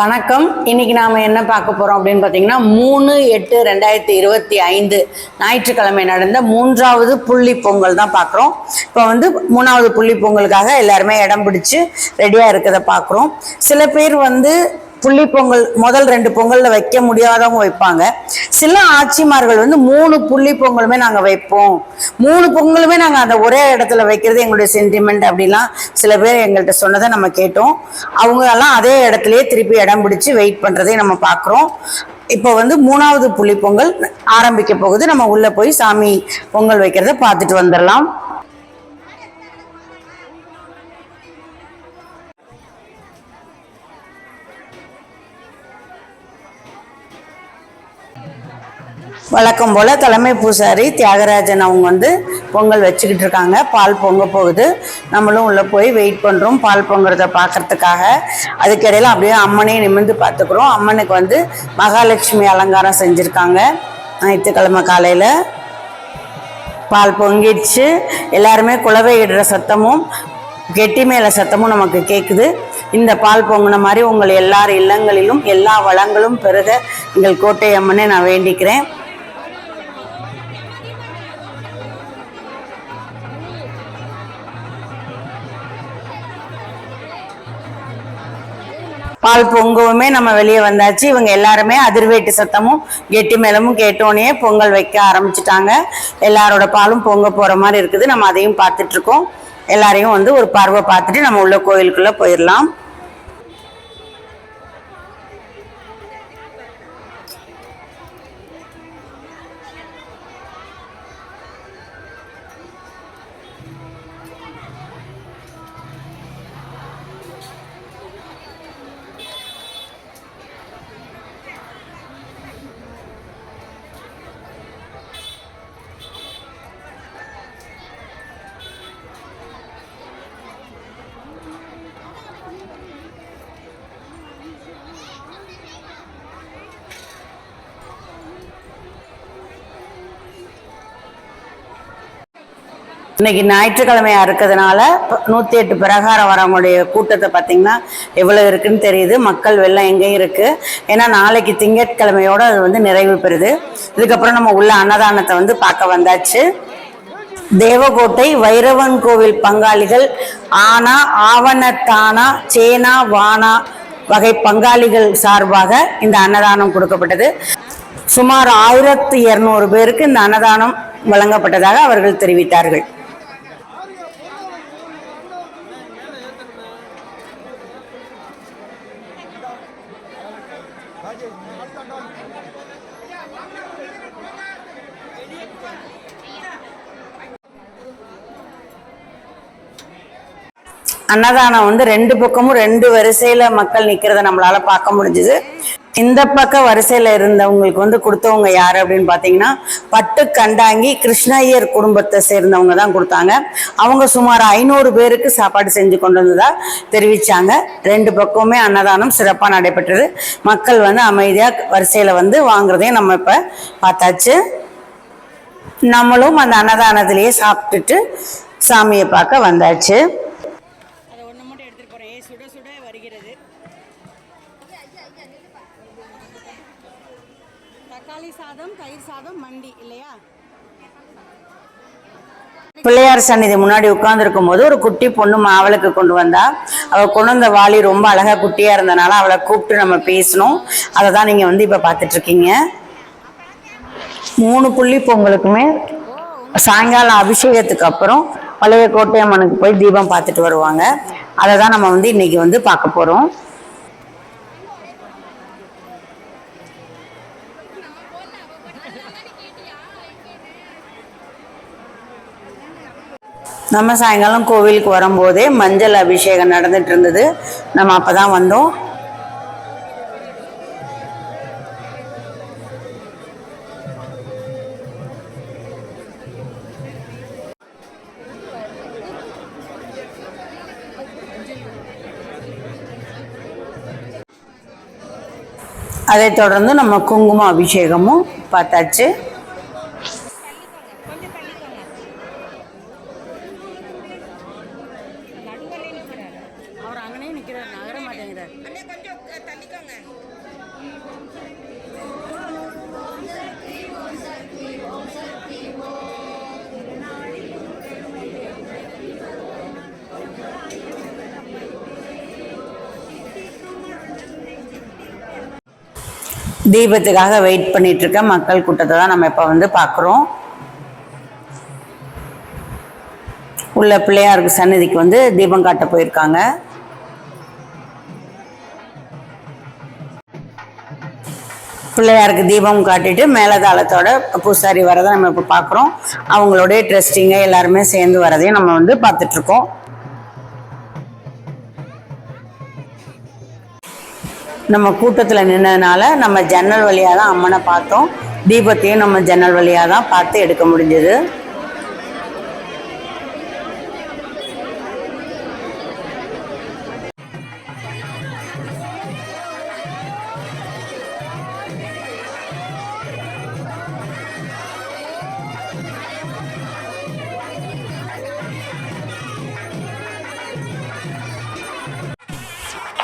வணக்கம். இன்னைக்கு நாம என்ன பார்க்க போறோம் அப்படின்னு பார்த்தீங்கன்னா 3/8/2025 ஞாயிற்றுக்கிழமை நடந்த 3வது புள்ளி பொங்கல் தான் பார்க்குறோம். இப்போ மூணாவது புள்ளி பொங்கலுக்காக எல்லாருமே இடம் பிடிச்சு ரெடியா இருக்கிறத பார்க்குறோம். சில பேர் புள்ளி பொங்கல் முதல் 2 பொங்கல்ல வைக்க முடியாதவங்க வைப்பாங்க. சில ஆட்சிமார்கள் 3 புள்ளி பொங்கலுமே நாங்கள் வைப்போம், 3 பொங்கலுமே நாங்கள் அந்த ஒரே இடத்துல வைக்கிறது எங்களுடைய சென்டிமெண்ட் அப்படிலாம் சில பேர் எங்கள்கிட்ட சொன்னதை நம்ம கேட்டோம். அவங்க எல்லாம் அதே இடத்துலயே திருப்பி இடம் பிடிச்சு வெயிட் பண்றதை நம்ம பார்க்குறோம். இப்போ 3வது புள்ளி பொங்கல் ஆரம்பிக்க போகுது. நம்ம உள்ள போய் சாமி பொங்கல் வைக்கிறத பார்த்துட்டு வந்துடலாம். வழக்கம் போல தலைமை பூசாரி தியாகராஜன் அவங்க பொங்கல் வச்சுக்கிட்டு இருக்காங்க. பால் பொங்க போகுது. நம்மளும் உள்ள போய் வெயிட் பண்றோம் பால் பொங்குறத பார்க்கறதுக்காக. அதுக்கிடையில அப்படியே அம்மனையும் நிமிர்ந்து பார்த்துக்கிறோம். அம்மனுக்கு மகாலட்சுமி அலங்காரம் செஞ்சிருக்காங்க. ஞாயிற்றுக்கிழமை காலையில பால் பொங்கிடுச்சு. எல்லாருமே குலவை இடுற சத்தமும் கெட்டி மேல சத்தமும் நமக்கு கேட்குது. இந்த பால் பொங்கின மாதிரி உங்கள் எல்லார் இல்லங்களிலும் எல்லா வளங்களும் பெருக எங்கள் கோட்டை அம்மனை நான் வேண்டிக்கிறேன். பால் பொங்கவுமே நம்ம வெளியே வந்தாச்சு. இவங்க எல்லாருமே அதிர்வேட்டு சத்தமும் கெட்டி மேளமும் கேட்டோன்னே பொங்கல் வைக்க ஆரம்பிச்சுட்டாங்க. எல்லாரோட பாலும் பொங்க போற மாதிரி இருக்குது. நம்ம அதையும் பார்த்துட்டு இருக்கோம். எல்லாரையும் ஒரு பார்வை பார்த்துட்டு நம்ம உள்ள கோயிலுக்குள்ள போயிடலாம். இன்னைக்கு ஞாயிற்றுக்கிழமையா இருக்கிறதுனால 108 பிரகாரம் வரவங்களுடைய கூட்டத்தை பார்த்தீங்கன்னா எவ்வளவு இருக்குன்னு தெரியுது. மக்கள் வெள்ளம் எங்கேயும் இருக்கு. ஏன்னா நாளைக்கு திங்கட்கிழமையோட அது நிறைவு பெறுது. இதுக்கப்புறம் நம்ம உள்ள அன்னதானத்தை பார்க்க வந்தாச்சு. தேவகோட்டை வைரவன் கோவில் பங்காளிகள் ஆனா ஆவணத்தானா சேனா வானா வகை பங்காளிகள் சார்பாக இந்த அன்னதானம் கொடுக்கப்பட்டது. சுமார் 1200 பேருக்கு இந்த அன்னதானம் வழங்கப்பட்டதாக அவர்கள் தெரிவித்தார்கள். அன்னதானம் 2 பக்கமும் 2 வரிசையில மக்கள் நிக்கிறத நம்மளால பார்க்க முடிஞ்சுது. இந்த பக்க வரிசையில இருந்தவங்களுக்கு கொடுத்தவங்க யாரு அப்படின்னு பாத்தீங்கன்னா பட்டு கண்டாங்கி கிருஷ்ணய்யர் குடும்பத்தை சேர்ந்தவங்க தான் கொடுத்தாங்க. அவங்க சுமார் 500 பேருக்கு சாப்பாடு செஞ்சு கொண்டு வந்ததா தெரிவிச்சாங்க. 2 பக்கமுமே அன்னதானம் சிறப்பா நடைபெற்றது. மக்கள் அமைதியா வரிசையில வாங்குறதையும் நம்ம இப்ப பார்த்தாச்சு. நம்மளும் அந்த அன்னதானத்திலேயே சாப்பிட்டுட்டு சாமியை பார்க்க வந்தாச்சு. தக்காளி சாதம், தயிர் சாதம், மண்டி இல்லையா? பிள்ளையார் சந்நிதி முன்னாடி உட்கார்ந்து இருக்கும் போது ஒரு குட்டி பொண்ணு மாவளுக்கு கொண்டு வந்தா. அவ கொண்டு வந்த வாளி ரொம்ப அழகா குட்டியா இருந்தனால அவளை கூப்பிட்டு நம்ம பேசணும். அதை தான் நீங்க இப்ப பார்த்துட்டு இருக்கீங்க. 3 புள்ளி பொங்கலுக்குமே சாயங்காலம் அபிஷேகத்துக்கு அப்புறம் பழைய கோட்டையம்மனுக்கு போய் தீபம் பார்த்துட்டு வருவாங்க. அதை தான் நம்ம இன்னைக்கு பார்க்க போறோம். நம்ம சாயங்காலம் கோவிலுக்கு வரும்போதே மஞ்சள் அபிஷேகம் நடந்துட்டு இருந்தது. நம்ம அப்பதான் வந்தோம். அதைத் தொடர்ந்து நம்ம குங்கும அபிஷேகமும் பார்த்தாச்சு. அவர் அங்கனே நிக்கிறார், நகர மாட்டேங்கிறார். அண்ணே கொஞ்சம் தள்ளிக்கோங்க. தீபத்துக்காக வெயிட் பண்ணிட்டு இருக்க மக்கள் கூட்டத்தை தான் நம்ம இப்போ வந்து பார்க்குறோம். உள்ள பிள்ளையாருக்கு சன்னதிக்கு வந்து தீபம் காட்ட போயிருக்காங்க. பிள்ளையாருக்கு தீபம் காட்டிட்டு மேலதாளத்தோட பூசாரி வரதை நம்ம இப்போ பார்க்குறோம். அவங்களுடைய ட்ரஸ்டிங்க எல்லாருமே சேர்ந்து வரதையும் நம்ம வந்து பார்த்துட்ருக்கோம். நம்ம கூட்டத்தில் நின்னதுனால நம்ம ஜன்னல் வழியாக தான் அம்மனை பார்த்தோம். தீபத்தையும் நம்ம ஜன்னல் வழியாக தான் பார்த்து எடுக்க முடிஞ்சது.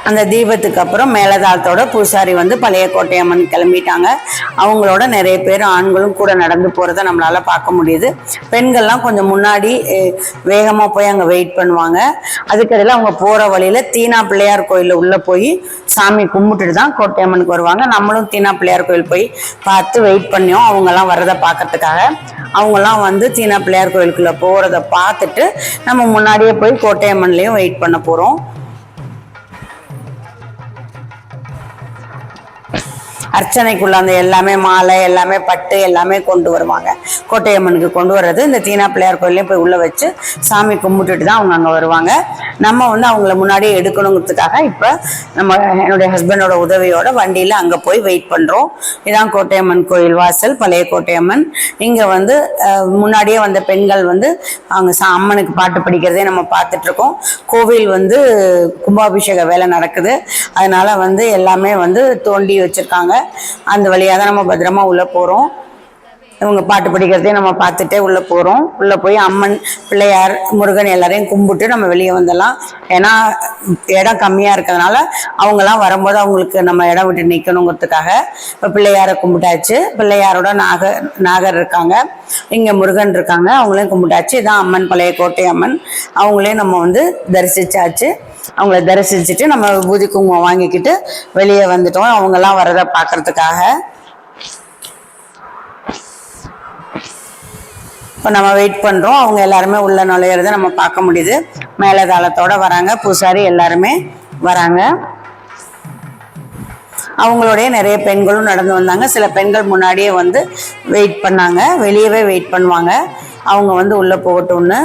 அந்த தீபத்துக்கு அப்புறம் மேலதாளத்தோட பூசாரி வந்து பழைய கோட்டையம்மன் கிளம்பிட்டாங்க. அவங்களோட நிறைய பேர் ஆண்களும் கூட நடந்து போகிறத நம்மளால பார்க்க முடியுது. பெண்கள்லாம் கொஞ்சம் முன்னாடி வேகமாக போய் அங்கே வெயிட் பண்ணுவாங்க. அதுக்கடையில் அவங்க போகிற வழியில் தீனா பிள்ளையார் கோயிலில் உள்ளே போய் சாமி கும்பிட்டுட்டு தான் கோட்டையம்மனுக்கு வருவாங்க. நம்மளும் தீனா பிள்ளையார் கோயில் போய் பார்த்து வெயிட் பண்ணியோம் அவங்கெல்லாம் வர்றதை பார்க்கறதுக்காக. அவங்கெல்லாம் வந்து தீனா பிள்ளையார் கோயிலுக்குள்ளே போகிறத பார்த்துட்டு நம்ம முன்னாடியே போய் கோட்டையம்மன்லேயும் வெயிட் பண்ண போகிறோம். அர்ச்சனைக்குள்ள அந்த எல்லாமே மாலை எல்லாமே பட்டு எல்லாமே கொண்டு வருவாங்க. கோட்டையம்மனுக்கு கொண்டு வர்றது இந்த தீனா பிள்ளையார் கோயிலையும் போய் உள்ள வச்சு சாமி கும்பிட்டுட்டு தான் அவங்க அங்கே வருவாங்க. நம்ம வந்து அவங்கள முன்னாடியே எடுக்கணுங்கிறதுக்காக இப்போ நம்ம என்னுடைய ஹஸ்பண்டோட உதவியோட வண்டியில் அங்கே போய் வெயிட் பண்ணுறோம். இதான் கோட்டையம்மன் கோயில் வாசல், பழைய கோட்டையம்மன். இங்கே வந்து முன்னாடியே வந்த பெண்கள் வந்து அவங்க அம்மனுக்கு பாட்டு படிக்கிறதே நம்ம பார்த்துட்டு இருக்கோம். கோவில் வந்து கும்பாபிஷேக வேலை நடக்குது. அதனால வந்து எல்லாமே வந்து தோண்டி வச்சிருக்காங்க. அந்த வழியாக தான் நம்ம பத்திரமா உள்ள போறோம். இவங்க பாட்டு படிக்கிறதே நம்ம பார்த்துட்டே உள்ள போறோம். உள்ள போய் அம்மன், பிள்ளையார், முருகன் எல்லாரையும் கும்பிட்டு நம்ம வெளியே வந்துடலாம். ஏன்னா இடம் கம்மியா இருக்கிறதுனால அவங்கெல்லாம் வரும்போது அவங்களுக்கு நம்ம இடம் விட்டு நிற்கணுங்கிறதுக்காக இப்போ பிள்ளையாரை கும்பிட்டாச்சு. பிள்ளையாரோட நாகர் இருக்காங்க, இங்க முருகன் இருக்காங்க, அவங்களையும் கும்பிட்டாச்சு. இதான் அம்மன், பழைய கோட்டை அம்மன். அவங்களையும் நம்ம வந்து தரிசிச்சாச்சு. அவங்கள தரிசிச்சுட்டு நம்ம விபூதி குங்குமம் வாங்கிக்கிட்டு வெளியே வந்துட்டோம் அவங்கெல்லாம் வரதை பார்க்கறதுக்காக. இப்போ நம்ம வெயிட் பண்ணுறோம். அவங்க எல்லாருமே உள்ள நுழையிறத நம்ம பார்க்க முடியுது. மேலதாளத்தோட வராங்க, பூசாரி எல்லாருமே வராங்க. அவங்களுடைய நிறைய பெண்களும் நடந்து வந்தாங்க. சில பெண்கள் முன்னாடியே வந்து வெயிட் பண்ணாங்க, வெளியவே வெயிட் பண்ணுவாங்க. அவங்க வந்து உள்ள போகட்டும்னு.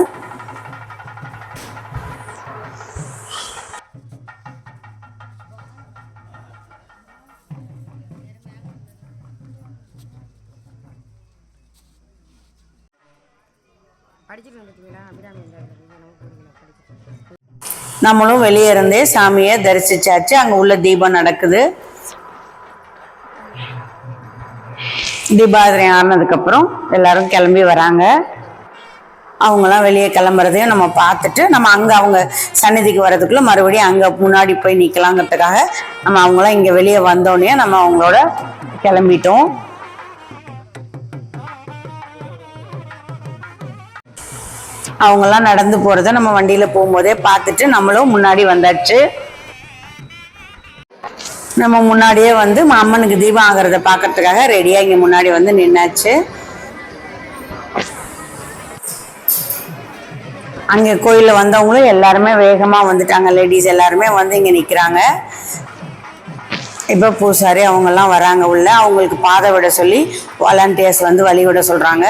நம்மளும் வெளியே இருந்தே சாமியை தரிசிச்சாச்சு. அங்க உள்ள தீபம் நடக்குது. தீபாவளி ஆனதுக்கு அப்புறம் எல்லாரும் கிளம்பி வராங்க. அவங்கெல்லாம் வெளியே கிளம்புறதையும் நம்ம பார்த்துட்டு நம்ம அங்கே அவங்க சன்னதிக்கு வர்றதுக்குள்ள மறுபடியும் அங்கே முன்னாடி போய் நிற்கலாங்கிறதுக்காக நம்ம அவங்களாம் இங்கே வெளியே வந்தோடனே நம்ம அவங்களோட கிளம்பிட்டோம். அவங்கெல்லாம் நடந்து போறத நம்ம வண்டியில போகும்போதே பார்த்துட்டு நம்மளும் முன்னாடி வந்தாச்சு. நம்ம முன்னாடியே வந்து அம்மனுக்கு தீபம் ஆகிறத பார்க்கறதுக்காக ரெடியா இங்க முன்னாடி வந்து நின்னாச்சு. அங்க கோயில்ல வந்தவங்களும் எல்லாருமே வேகமா வந்துட்டாங்க. லேடிஸ் எல்லாருமே வந்து இங்க நிக்கிறாங்க. இப்ப பூசாரி அவங்க எல்லாம் வராங்க உள்ள. அவங்களுக்கு பாதை விட சொல்லி வாலண்டியர்ஸ் வந்து வழி விட சொல்றாங்க.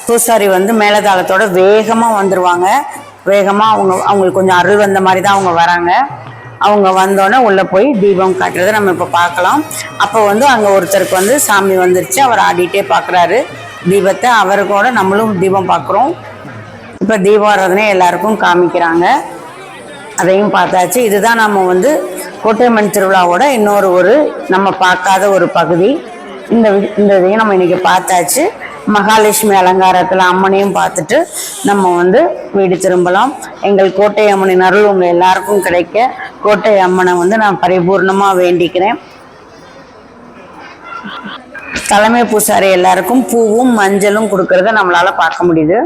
பூசாரி வந்து மேலதாளத்தோட வேகமா வந்துருவாங்க. வேகமா அவங்களுக்கு கொஞ்சம் அருள் வந்த மாதிரி தான் அவங்க வராங்க. அவங்க வந்தோடனே உள்ள போய் தீபம் காட்டுறதை நம்ம இப்ப பார்க்கலாம். அப்போ வந்து அங்க ஒருத்தருக்கு வந்து சாமி வந்துருச்சு. அவர் ஆடிட்டே பாக்குறாரு தீபத்தை. அவருக்கோட நம்மளும் தீபம் பார்க்குறோம். இப்ப தீபாராதனை எல்லாருக்கும் காமிக்கிறாங்க. அதையும் பார்த்தாச்சு. இதுதான் நம்ம வந்து கோட்டையம்மன் திருவிழாவோட இன்னொரு நம்ம பார்க்காத ஒரு பகுதி. இந்த இதையும் நம்ம இன்னைக்கு பார்த்தாச்சு. மகாலட்சுமி அலங்காரத்தில் அம்மனையும் பார்த்துட்டு நம்ம வந்து வீடு திரும்பலாம். எங்கள் கோட்டை அம்மனின் அருள் உங்கள் எல்லாருக்கும் கிடைக்க கோட்டை அம்மனை வந்து நான் பரிபூர்ணமாக வேண்டிக்கிறேன். தலைமை பூசாரி எல்லாருக்கும் பூவும் மஞ்சளும் கொடுக்கறத நம்மளால பார்க்க முடியுது.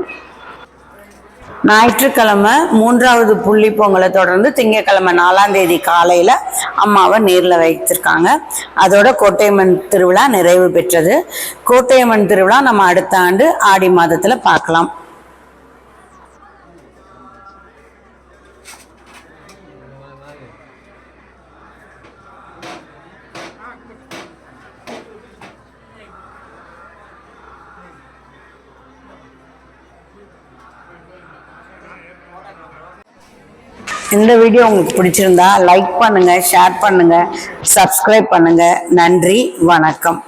ஞாயிற்றுக்கிழமை 3வது புள்ளி பொங்கலை தொடர்ந்து திங்கட்கிழமை 4ஆம் தேதி காலையில அம்மாவை நேரில் வைத்திருக்காங்க. அதோட கோட்டையம்மன் திருவிழா நிறைவு பெற்றது. கோட்டையம்மன் திருவிழா நம்ம அடுத்த ஆண்டு ஆடி மாதத்துல பார்க்கலாம். இந்த வீடியோ உங்களுக்கு பிடிச்சிருந்தா லைக் பண்ணுங்க, ஷேர் பண்ணுங்க, சப்ஸ்கிரைப் பண்ணுங்க. நன்றி, வணக்கம்.